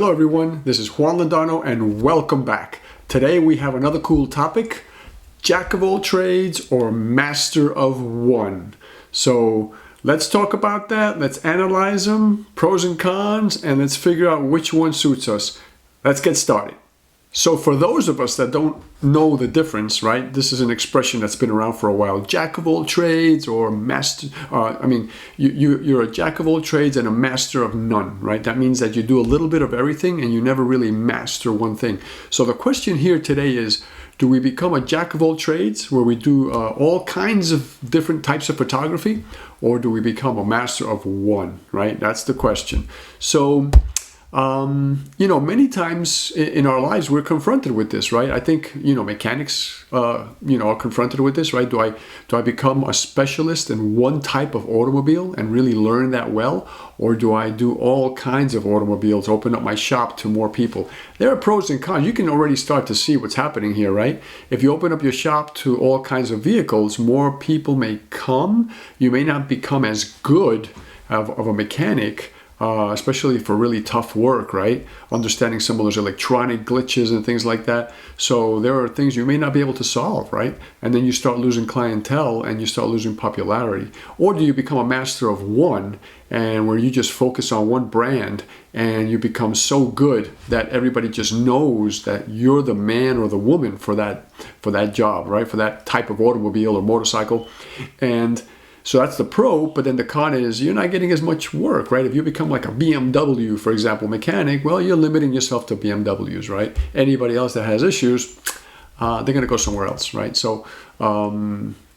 Hello everyone, this is Juan Landano and welcome back. Today we have another cool topic, jack of all trades or master of one. So let's talk about that, let's analyze them, pros and cons, and let's figure out which one suits us. Let's get started. So for those of us that don't know the difference, right, this is an expression that's been around for a while. Jack of all trades or master, you're a jack of all trades and a master of none, right? That means that you do a little bit of everything and you never really master one thing. So the question here today is, do we become a jack of all trades where we do all kinds of different types of photography, or do we become a master of one, right? That's the question. So many times in our lives we're confronted with this, right? I think, mechanics, are confronted with this, right? Do I become a specialist in one type of automobile and really learn that well? Or do I do all kinds of automobiles, open up my shop to more people? There are pros and cons. You can already start to see what's happening here, right? If you open up your shop to all kinds of vehicles, more people may come. You may not become as good of a mechanic, especially for really tough work, right? Understanding some of those electronic glitches and things like that. So there are things you may not be able to solve, right? And then you start losing clientele and you start losing popularity. Or do you become a master of one, and where you just focus on one brand and you become so good that everybody just knows that you're the man or the woman for that job, right? For that type of automobile or motorcycle. And so that's the pro, but then the con is you're not getting as much work, right? If you become like a BMW, for example, mechanic, well, you're limiting yourself to BMWs, right? Anybody else that has issues, they're going to go somewhere else, right? So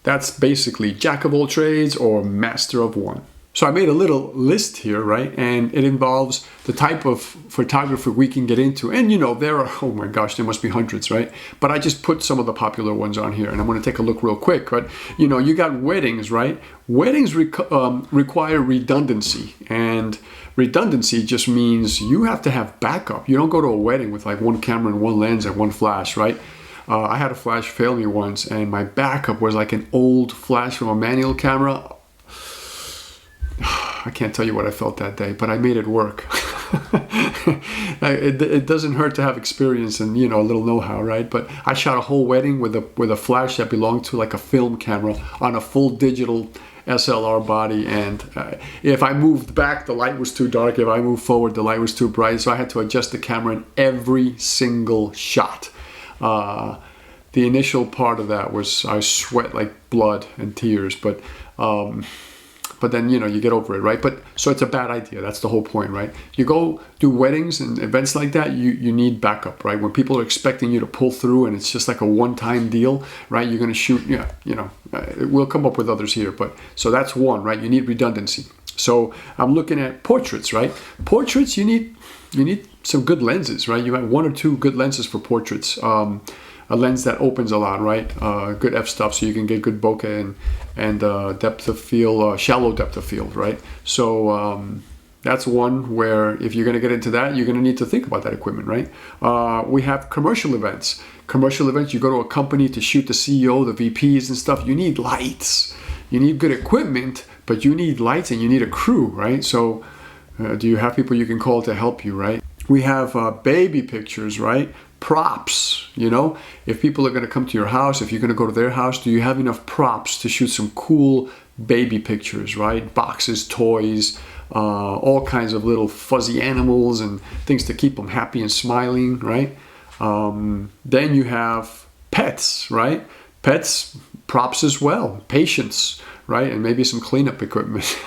that's basically jack of all trades or master of one. So I made a little list here, right? And it involves the type of photography we can get into. And there are, oh my gosh, there must be hundreds, right? But I just put some of the popular ones on here and I'm going to take a look real quick. But you got weddings, right? Weddings require redundancy, and redundancy just means you have to have backup. You don't go to a wedding with like one camera and one lens and one flash, right? I had a flash fail me once and my backup was like an old flash from a manual camera. I can't tell you what I felt that day, but I made it work. It doesn't hurt to have experience and a little know-how, right? But I shot a whole wedding with a flash that belonged to like a film camera on a full digital SLR body, and if I moved back, the light was too dark. If I moved forward, the light was too bright. So I had to adjust the camera in every single shot. The initial part of that was I sweat like blood and tears, but then you get over it, right? But so it's a bad idea. That's the whole point, right? You go do weddings and events like that, you need backup, right? When people are expecting you to pull through and it's just like a one-time deal, right? You're going to shoot, we'll come up with others here, but so that's one, right? You need redundancy. So I'm looking at portraits, right? Portraits, you need some good lenses, right? You have one or two good lenses for portraits. A lens that opens a lot, right? Good f-stop, so you can get good bokeh and depth of field, shallow depth of field, right? So that's one where if you're going to get into that, you're going to need to think about that equipment, right? We have commercial events. Commercial events, you go to a company to shoot the CEO, the VPs and stuff. You need lights. You need good equipment, but you need lights and you need a crew, right? So do you have people you can call to help you, right? We have baby pictures, right? Props, if people are going to come to your house, if you're going to go to their house, do you have enough props to shoot some cool baby pictures, right? Boxes, toys, all kinds of little fuzzy animals and things to keep them happy and smiling, right? Then you have pets, right? Pets, props as well, patience, right? And maybe some cleanup equipment.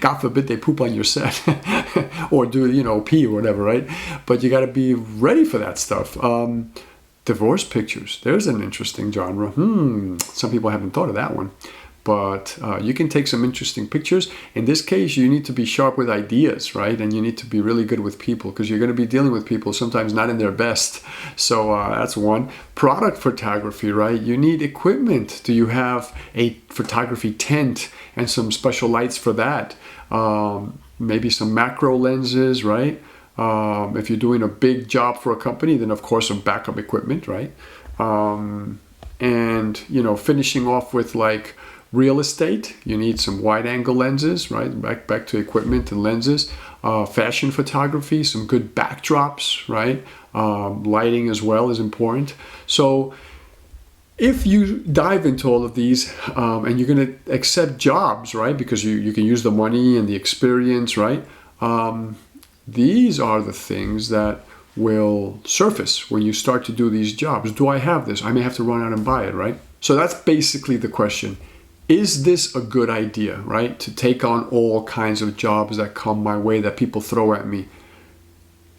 God forbid they poop on your set or do, pee or whatever, right? But you got to be ready for that stuff. Divorce pictures. There's an interesting genre. Some people haven't thought of that one. But you can take some interesting pictures. In this case, you need to be sharp with ideas, right? And you need to be really good with people because you're going to be dealing with people sometimes not in their best. So that's one. Product photography, right? You need equipment. Do you have a photography tent and some special lights for that? Maybe some macro lenses, right? If you're doing a big job for a company, then of course some backup equipment, right? And finishing off with like real estate, you need some wide angle lenses, right? Back to equipment and lenses. fashion photography, some good backdrops, right? Lighting as well is important. So if you dive into all of these and you're going to accept jobs, right? Because you can use the money and the experience, right? These are the things that will surface when you start to do these jobs. Do I have this? I may have to run out and buy it, right? So that's basically the question. Is this a good idea, right? To take on all kinds of jobs that come my way, that people throw at me.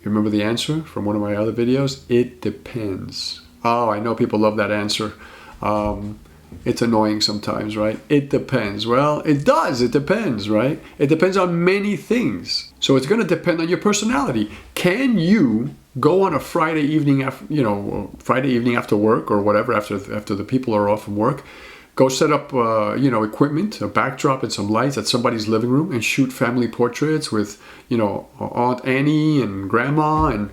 You remember the answer from one of my other videos? It depends. Oh, I know people love that answer. It's annoying sometimes, right? It depends. Well, it does. It depends, right? It depends on many things. So it's going to depend on your personality. Can you go on a Friday evening after work or whatever, after the people are off from work, go set up, equipment, a backdrop and some lights at somebody's living room and shoot family portraits with, Aunt Annie and Grandma and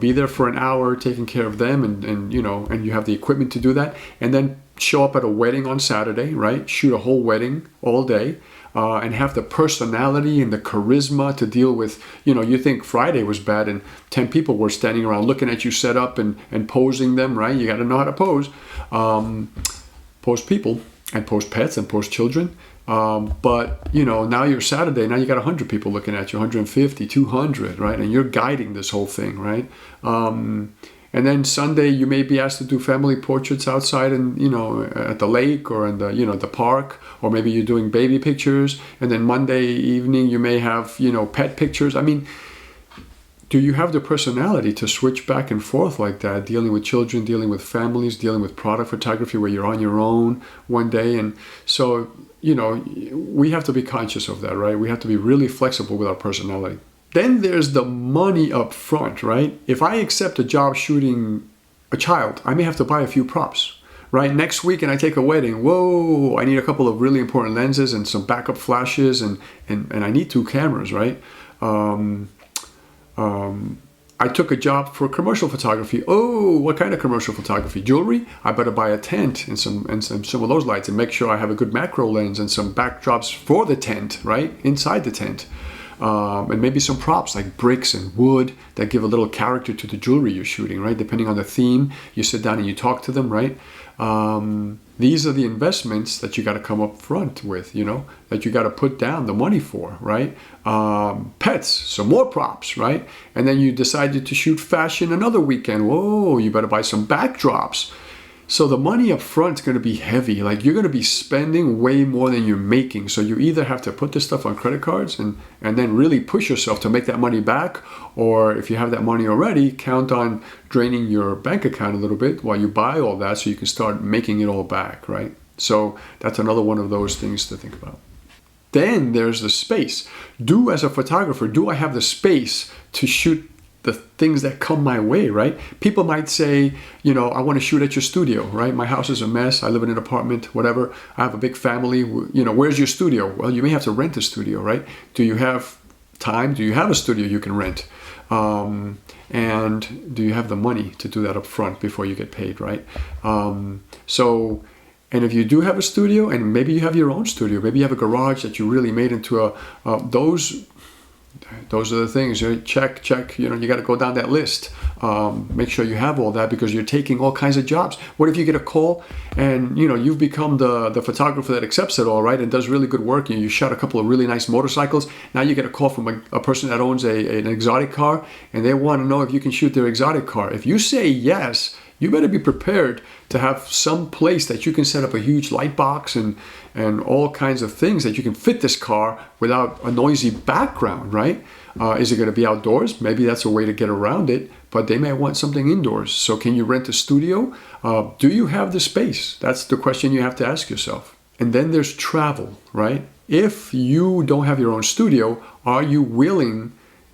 be there for an hour taking care of them and you have the equipment to do that, and then show up at a wedding on Saturday, right? Shoot a whole wedding all day and have the personality and the charisma to deal with, you think Friday was bad and 10 people were standing around looking at you set up and posing them, right? You got to know how to pose. Pose people and pose pets and pose children. But, now you're Saturday, now you got 100 people looking at you, 150, 200, right? And you're guiding this whole thing, right? And then Sunday, you may be asked to do family portraits outside and, at the lake or in the park, or maybe you're doing baby pictures. And then Monday evening, you may have, pet pictures. I mean, do you have the personality to switch back and forth like that, dealing with children, dealing with families, dealing with product photography where you're on your own one day? And so, we have to be conscious of that, right? We have to be really flexible with our personality. Then there's the money up front, right? If I accept a job shooting a child, I may have to buy a few props, right? Next week and I take a wedding, whoa, I need a couple of really important lenses and some backup flashes and I need 2 cameras, right? I took a job for commercial photography. Oh, what kind of commercial photography? Jewelry? I better buy a tent and some of those lights and make sure I have a good macro lens and some backdrops for the tent, right? Inside the tent. And maybe some props like bricks and wood that give a little character to the jewelry you're shooting, right? Depending on the theme, you sit down and you talk to them, right? These are the investments that you got to come up front with, that you got to put down the money for, right? Pets, some more props, right? And then you decided to shoot fashion another weekend. Whoa, you better buy some backdrops. So the money up front is going to be heavy. Like you're going to be spending way more than you're making. So you either have to put this stuff on credit cards and then really push yourself to make that money back. Or if you have that money already, count on draining your bank account a little bit while you buy all that so you can start making it all back, right? So that's another one of those things to think about. Then there's the space. As a photographer, do I have the space to shoot the things that come my way, right? People might say, I want to shoot at your studio, right? My house is a mess. I live in an apartment, whatever. I have a big family. Where's your studio? Well, you may have to rent a studio, right? Do you have time? Do you have a studio you can rent? And do you have the money to do that up front before you get paid, right? And if you do have a studio, and maybe you have your own studio, maybe you have a garage that you really made into those are the things. Check. You got to go down that list. Make sure you have all that because you're taking all kinds of jobs. What if you get a call and you've become the photographer that accepts it all, right, and does really good work? You shot a couple of really nice motorcycles. Now you get a call from a person that owns an exotic car, and they want to know if you can shoot their exotic car. If you say yes, you better be prepared to have some place that you can set up a huge light box and all kinds of things that you can fit this car without a noisy background, right? Is it going to be outdoors? Maybe that's a way to get around it, but they may want something indoors. So can you rent a studio? Do you have the space? That's the question you have to ask yourself. And then there's travel, right? If you don't have your own studio, are you willing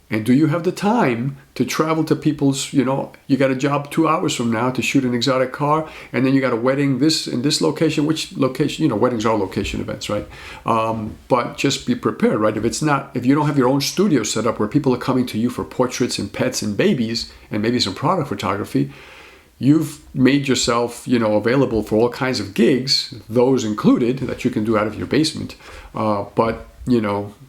and do you have the time to travel to people's, you got a job 2 hours from now to shoot an exotic car, and then you got a wedding in this location, which location, weddings are location events, right? But just be prepared, right? If you don't have your own studio set up where people are coming to you for portraits and pets and babies and maybe some product photography, you've made yourself, available for all kinds of gigs, those included, that you can do out of your basement. But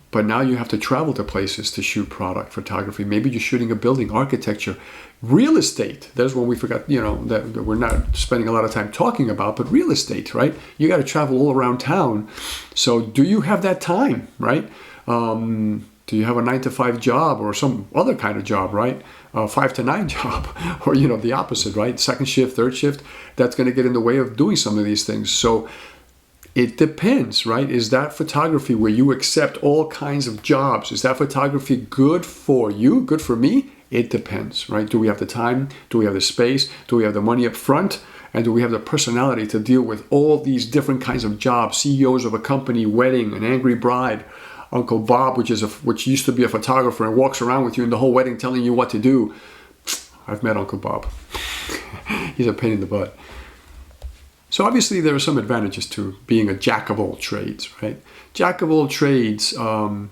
But now you have to travel to places to shoot product photography. Maybe you're shooting a building, architecture, real estate. There's one we forgot, that we're not spending a lot of time talking about, but real estate, right? You got to travel all around town. So do you have that time, right? Do you have a 9-to-5 job or some other kind of job, right? 5 to 9 job, or the opposite, right? Second shift, third shift. That's going to get in the way of doing some of these things. So it depends, right? Is that photography where you accept all kinds of jobs? Is that photography good for you? Good for me? It depends, right? Do we have the time? Do we have the space? Do we have the money up front? And do we have the personality to deal with all these different kinds of jobs? CEOs of a company, wedding, an angry bride, Uncle Bob, which used to be a photographer and walks around with you in the whole wedding telling you what to do. I've met Uncle Bob. He's a pain in the butt. So obviously there are some advantages to being a jack of all trades, right? Jack of all trades, the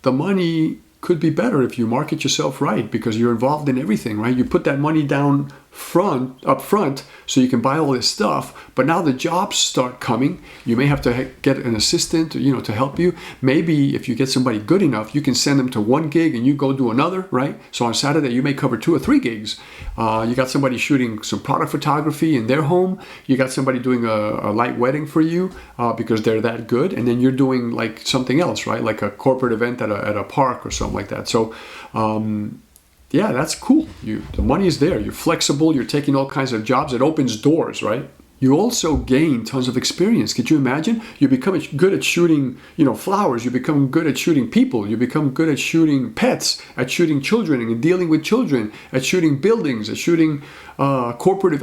money could be better if you market yourself right because you're involved in everything, right? You put that money down up front so you can buy all this stuff, but now the jobs start coming. You may have to get an assistant, to help you. Maybe if you get somebody good enough, you can send them to one gig and you go do another, right? So on Saturday, you may cover 2 or 3 gigs. You got somebody shooting some product photography in their home. You got somebody doing a light wedding for you because they're that good. And then you're doing like something else, right? Like a corporate event at a park or something like that. So, yeah, that's cool. The money is there. You're flexible. You're taking all kinds of jobs. It opens doors, right? You also gain tons of experience. Could you imagine? You become good at shooting, flowers. You become good at shooting people. You become good at shooting pets, at shooting children and dealing with children, at shooting buildings, at shooting corporate.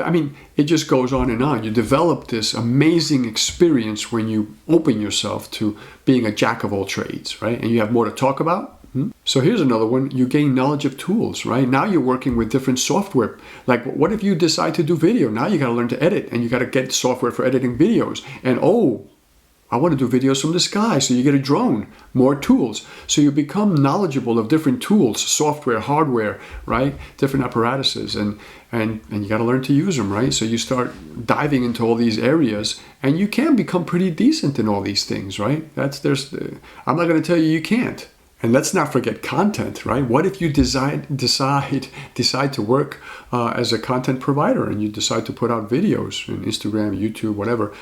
It just goes on and on. You develop this amazing experience when you open yourself to being a jack of all trades, right? And you have more to talk about. So here's another one. You gain knowledge of tools, right? Now you're working with different software. Like what if you decide to do video? Now you got to learn to edit and you got to get software for editing videos. And I want to do videos from the sky. So you get a drone, more tools. So you become knowledgeable of different tools, software, hardware, right? Different apparatuses and you got to learn to use them, right? So you start diving into all these areas and you can become pretty decent in all these things, right? I'm not going to tell you can't. And let's not forget content, right? What if you decide to work as a content provider and you decide to put out videos on Instagram, YouTube, whatever?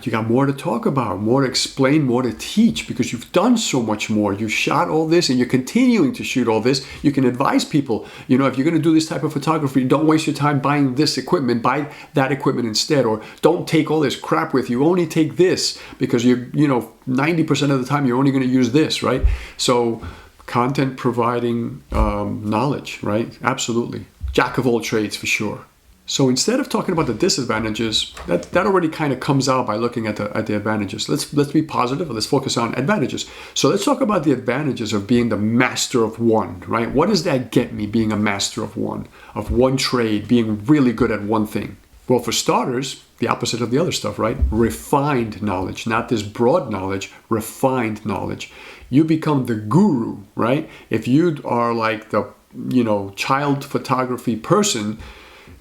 You got more to talk about, more to explain, more to teach because you've done so much more. You shot all this and you're continuing to shoot all this. You can advise people, if you're going to do this type of photography, don't waste your time buying this equipment, buy that equipment instead, or don't take all this crap with you. Only take this because 90% of the time you're only going to use this, right? So content providing knowledge, right? Absolutely. Jack of all trades for sure. So instead of talking about the disadvantages, that already kind of comes out by looking at the advantages. Let's be positive. Let's focus on advantages. So let's talk about the advantages of being the master of one, right? What does that get me, being a master of one trade, being really good at one thing? Well, for starters, the opposite of the other stuff, right? Refined knowledge, not this broad knowledge, refined knowledge. You become the guru, right? If you are like the, child photography person,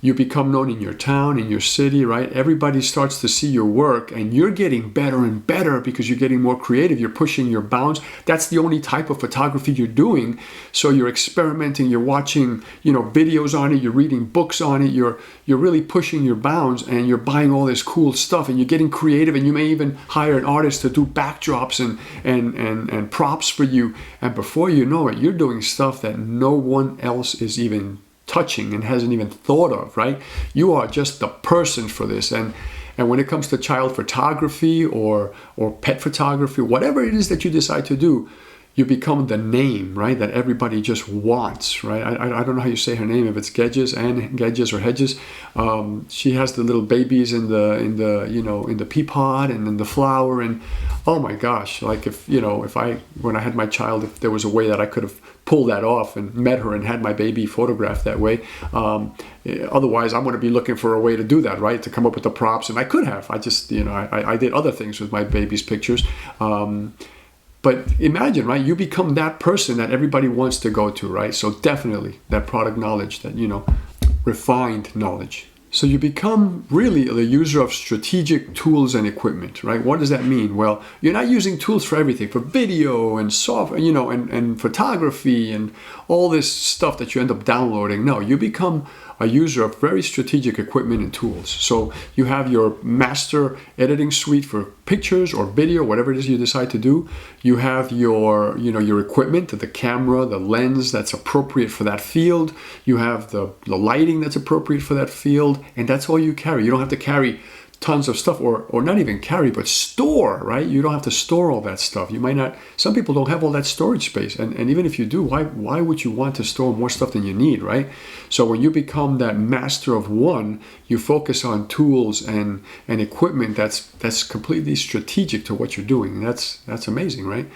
you become known in your town, in your city, right? Everybody starts to see your work and you're getting better and better because you're getting more creative. You're pushing your bounds. That's the only type of photography you're doing. So you're experimenting, you're watching, videos on it, you're reading books on it, you're really pushing your bounds and you're buying all this cool stuff and you're getting creative and you may even hire an artist to do backdrops and props for you. And before you know it, you're doing stuff that no one else is even touching and hasn't even thought of, right? You are just the person for this. And when it comes to child photography or pet photography, whatever it is that you decide to do, you become the name, right? That everybody just wants, right? I don't know how you say her name, if it's Gedges or Hedges. She has the little babies in the pea pod and in the flower, and oh my gosh, like when I had my child, if there was a way that I could have pulled that off and met her and had my baby photographed that way. Otherwise, I'm going to be looking for a way to do that, right? To come up with the props, and I could have. I just, I did other things with my baby's pictures. But imagine, right? You become that person that everybody wants to go to, right? So definitely that product knowledge, that, refined knowledge. So you become really the user of strategic tools and equipment, right? What does that mean? Well, you're not using tools for everything, for video and software, and photography and all this stuff that you end up downloading. No, you become a user of very strategic equipment and tools. So you have your master editing suite for pictures or video, whatever it is you decide to do. You have your equipment, the camera, the lens that's appropriate for that field. You have the lighting that's appropriate for that field, and that's all you carry. You don't have to carry tons of stuff, or not even carry, but store, right? You don't have to store all that stuff. You might not, some people don't have all that storage space. And even if you do, why would you want to store more stuff than you need, right? So when you become that master of one, you focus on tools and equipment that's completely strategic to what you're doing. And that's amazing, right?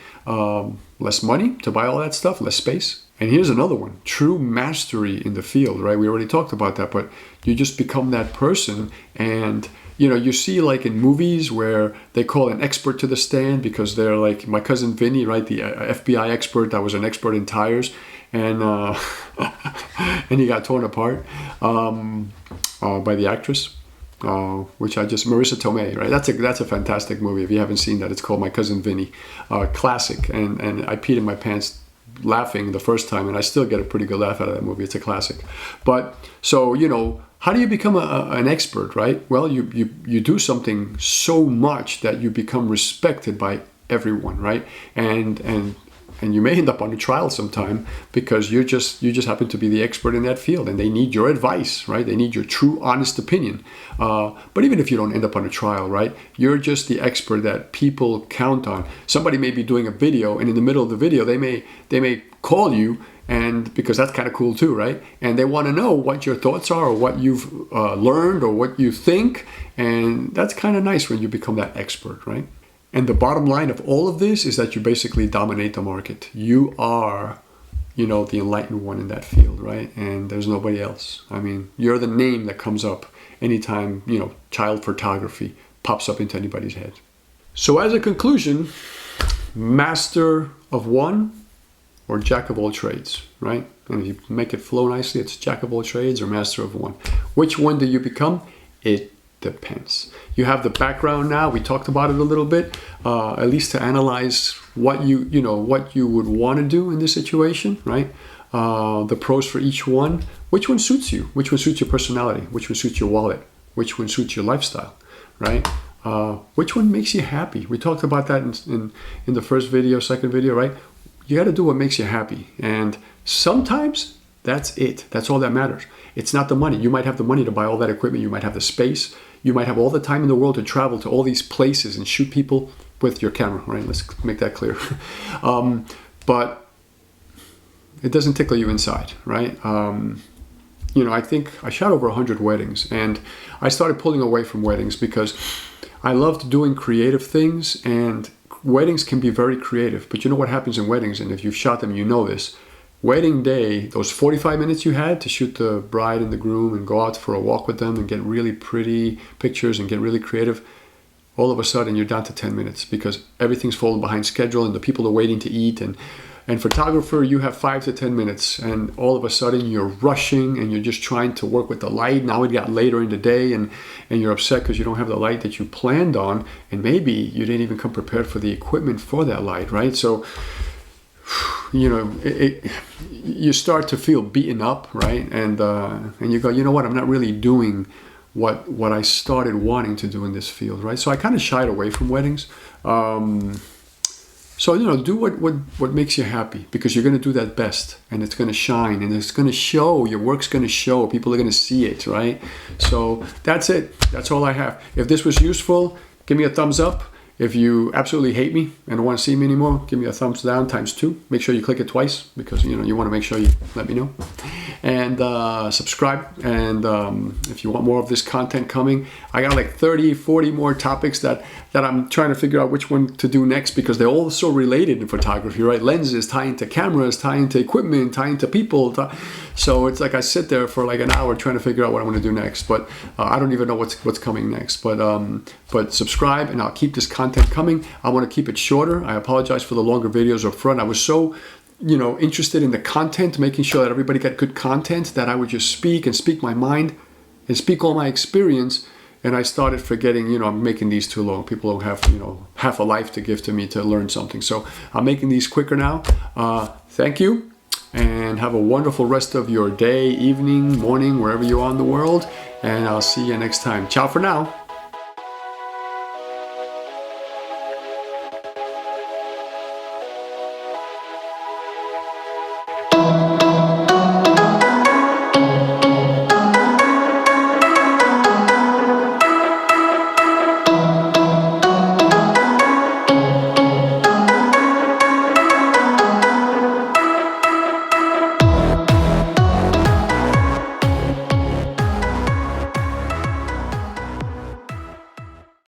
Less money to buy all that stuff, less space. And here's another one, true mastery in the field, right? We already talked about that, but you just become that person. And you see like in movies where they call an expert to the stand because they're like my cousin Vinny, right? The FBI expert that was an expert in tires, and and he got torn apart by the actress, which Marissa Tomei, right? That's a fantastic movie. If you haven't seen that, it's called My Cousin Vinny, classic. And I peed in my pants laughing the first time, and I still get a pretty good laugh out of that movie. It's a classic. But so how do you become an expert, right? Well, you do something so much that you become respected by everyone, right? And you may end up on a trial sometime because you just happen to be the expert in that field, and they need your advice, right? They need your true, honest opinion. But even if you don't end up on a trial, right? You're just the expert that people count on. Somebody may be doing a video, and in the middle of the video, they may call you, and because that's kind of cool too, right? And they want to know what your thoughts are, or what you've learned, or what you think. And that's kind of nice when you become that expert, right? And the bottom line of all of this is that you basically dominate the market. You are, the enlightened one in that field, right? And there's nobody else. I mean, you're the name that comes up anytime, child photography pops up into anybody's head. So as a conclusion, master of one or jack of all trades, right? And if you make it flow nicely, it's jack of all trades or master of one. Which one do you become? It depends. You have the background now. We talked about it a little bit, at least to analyze what you would want to do in this situation, right? The pros for each one. Which one suits you? Which one suits your personality? Which one suits your wallet? Which one suits your lifestyle, right? Which one makes you happy? We talked about that in the first video, second video, right? You got to do what makes you happy. And sometimes that's it. That's all that matters. It's not the money. You might have the money to buy all that equipment. You might have the space. You might have all the time in the world to travel to all these places and shoot people with your camera, right? Let's make that clear. But it doesn't tickle you inside, right? I think I shot over 100 weddings, and I started pulling away from weddings because I loved doing creative things, and weddings can be very creative. But you know what happens in weddings, and if you've shot them, you know this. Wedding day, those 45 minutes you had to shoot the bride and the groom and go out for a walk with them and get really pretty pictures and get really creative, all of a sudden you're down to 10 minutes because everything's falling behind schedule and the people are waiting to eat. And photographer, you have 5 to 10 minutes, and all of a sudden you're rushing and you're just trying to work with the light. Now it got later in the day, and you're upset because you don't have the light that you planned on, and maybe you didn't even come prepared for the equipment for that light, right? So you start to feel beaten up, right? And you go, you know what? I'm not really doing what I started wanting to do in this field, right? So I kind of shied away from weddings. So do what makes you happy, because you're going to do that best, and it's going to shine, and it's going to show. Your work's going to show. People are going to see it, right? So that's it. That's all I have. If this was useful, give me a thumbs up. If you absolutely hate me and don't want to see me anymore, give me a thumbs down ×2. Make sure you click it twice, because you want to make sure you let me know. And subscribe. And if you want more of this content coming, I got like 30, 40 more topics that I'm trying to figure out which one to do next, because they're all so related in photography, right? Lenses tie into cameras, tie into equipment, tie into people. So it's like I sit there for like an hour trying to figure out what I want to do next. But I don't even know what's coming next. But subscribe, and I'll keep this content coming. I want to keep it shorter. I apologize for the longer videos up front. I was so interested in the content, making sure that everybody got good content, that I would just speak my mind and speak all my experience. And I started forgetting, I'm making these too long. People don't have, half a life to give to me to learn something. So I'm making these quicker now. Thank you, and have a wonderful rest of your day, evening, morning, wherever you are in the world. And I'll see you next time. Ciao for now.